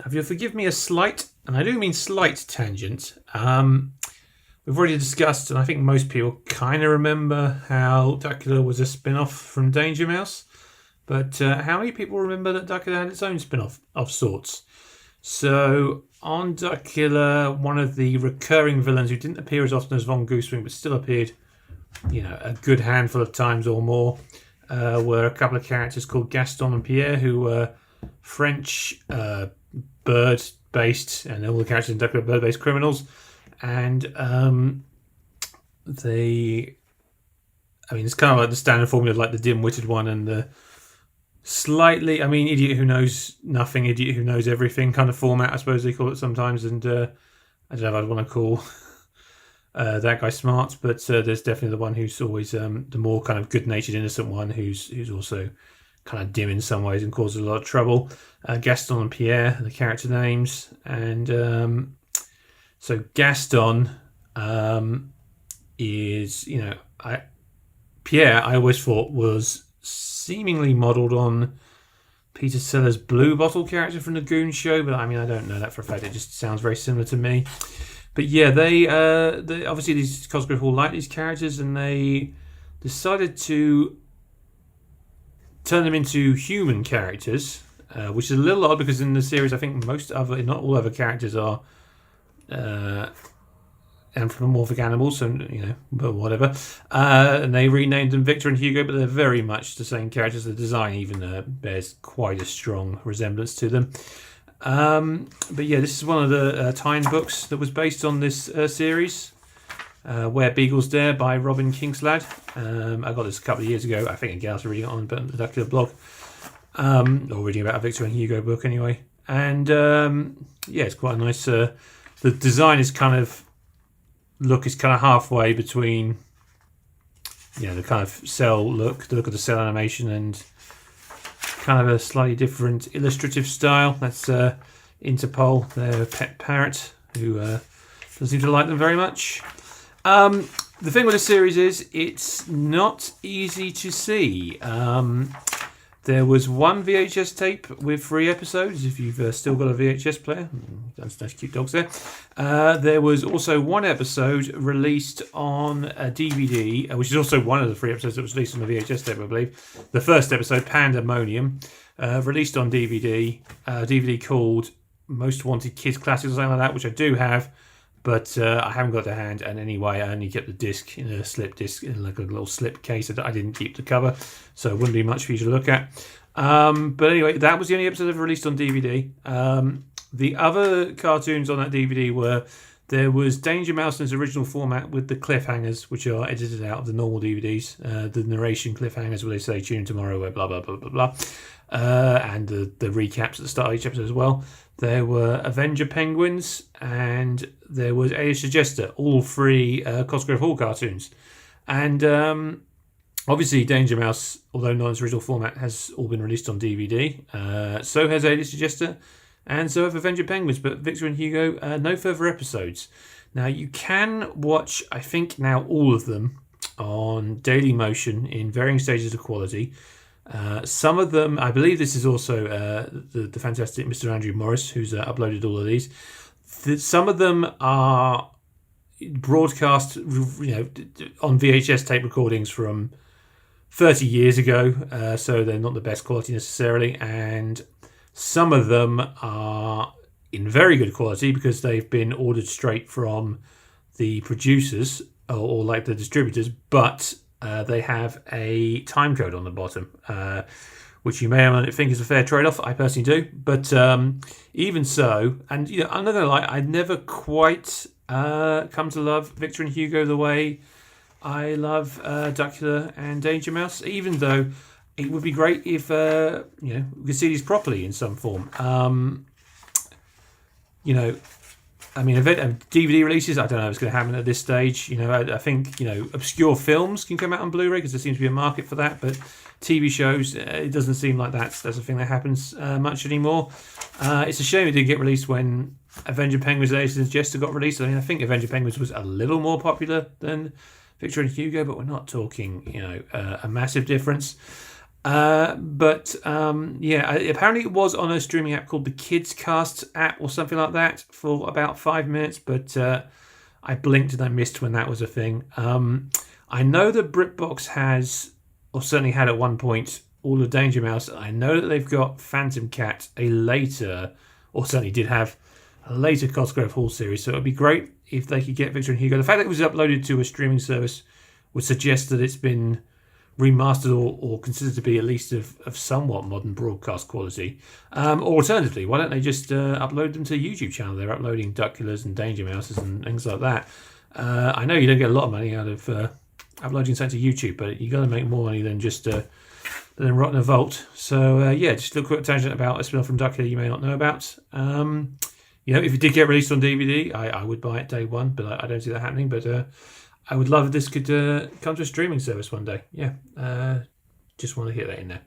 If you'll forgive me a slight, and I do mean slight tangent, we've already discussed, and I think most people kind of remember how Duckula was a spin-off from Danger Mouse. But how many people remember that Duckula had its own spin-off of sorts? So on Duckula, one of the recurring villains who didn't appear as often as Von Goosewing, but still appeared, a good handful of times or more, were a couple of characters called Gaston and Pierre, who were French bird-based, and all the characters in Duckula are bird-based criminals. And it's kind of like the standard formula, like the dim-witted one and the slightly, idiot who knows nothing, idiot who knows everything kind of format, I suppose they call it sometimes. And I don't know if I'd want to call that guy smart, but there's definitely the one who's always the more kind of good-natured, innocent one, who's also kind of dim in some ways and causes a lot of trouble. Gaston and Pierre, the character names. And so Gaston is, Pierre, I always thought was seemingly modelled on Peter Sellers' Blue Bottle character from the Goon Show, but I don't know that for a fact. It just sounds very similar to me. But yeah, they obviously these Cosgrove Hall like these characters, and they decided to turn them into human characters, which is a little odd because in the series, I think not all other characters are anthropomorphic animals, so but whatever. And they renamed them Victor and Hugo, but they're very much the same characters. The design even bears quite a strong resemblance to them. But yeah, this is one of the tie-in books that was based on this series, Where Beagles Dare by Robin Kingslad. I got this a couple of years ago. I think a gal's reading it on the Duckula blog, or reading about a Victor and Hugo book anyway. And it's quite a nice. The design is kind of halfway between, the kind of cell look, the look of the cell animation, and kind of a slightly different illustrative style. That's Interpol, their pet parrot, who doesn't seem to like them very much. The thing with the series is it's not easy to see. There was one VHS tape with 3 episodes, if you've still got a VHS player. That's nice cute dogs there. There was also 1 episode released on a DVD, which is also one of the 3 episodes that was released on the VHS tape, I believe. The first episode, Pandemonium, released on DVD, a DVD called Most Wanted Kids Classics or something like that, which I do have, but I haven't got the hand. And anyway, I only kept the disc in a slip disc, in like a little slip case. I didn't keep the cover, so it wouldn't be much for you to look at. But anyway, that was the only episode ever released on DVD. The other cartoons on that DVD there was Danger Mouse in its original format with the cliffhangers, which are edited out of the normal DVDs. The narration cliffhangers where they say tune tomorrow, where blah blah blah blah blah, and the recaps at the start of each episode as well. There were Avenger Penguins, and there was Alias the Jester, all 3 Cosgrove Hall cartoons. And obviously Danger Mouse, although not in its original format, has all been released on DVD. So has Alias the Jester, and so have Avenger Penguins, but Victor and Hugo, no further episodes. Now you can watch, I think now all of them, on Daily Motion in varying stages of quality. Some of them, I believe this is also the fantastic Mr. Andrew Morris, who's uploaded all of these. Some of them are broadcast, on VHS tape recordings from 30 years ago, so they're not the best quality necessarily. And some of them are in very good quality because they've been ordered straight from the producers or like the distributors, but they have a time code on the bottom, which you may or may not think is a fair trade-off. I personally do. But even so, and I'm not going to lie, I'd never quite come to love Victor and Hugo the way I love Duckula and Danger Mouse, even though it would be great if we could see these properly in some form. DVD releases, I don't know if it's going to happen at this stage. I think, obscure films can come out on Blu-ray because there seems to be a market for that. But TV shows, it doesn't seem like that's a thing that happens much anymore. It's a shame it didn't get released when Avenger Penguins and Alias Jester got released. I think Avenger Penguins was a little more popular than Victor and Hugo, but we're not talking, a massive difference. Yeah, apparently it was on a streaming app called the Kids Cast app or something like that for about 5 minutes, but I blinked and I missed when that was a thing. I know that BritBox has, or certainly had at one point, all of Danger Mouse. I know that they've got Phantom Cat, a later, or certainly did have a later Cosgrove Hall series, so it would be great if they could get Victor and Hugo. The fact that it was uploaded to a streaming service would suggest that it's been remastered or considered to be at least of somewhat modern broadcast quality. Or alternatively, why don't they just upload them to the YouTube channel? They're uploading Duckulas and Danger Mouses and things like that. I know you don't get a lot of money out of uploading something to YouTube, but you got to make more money than just than rot in a vault. So yeah, just a little quick tangent about a spin-off from Duckula you may not know about. If it did get released on DVD, I would buy it day one, but I don't see that happening. But I would love if this could come to a streaming service one day. Yeah, just want to hit that in there.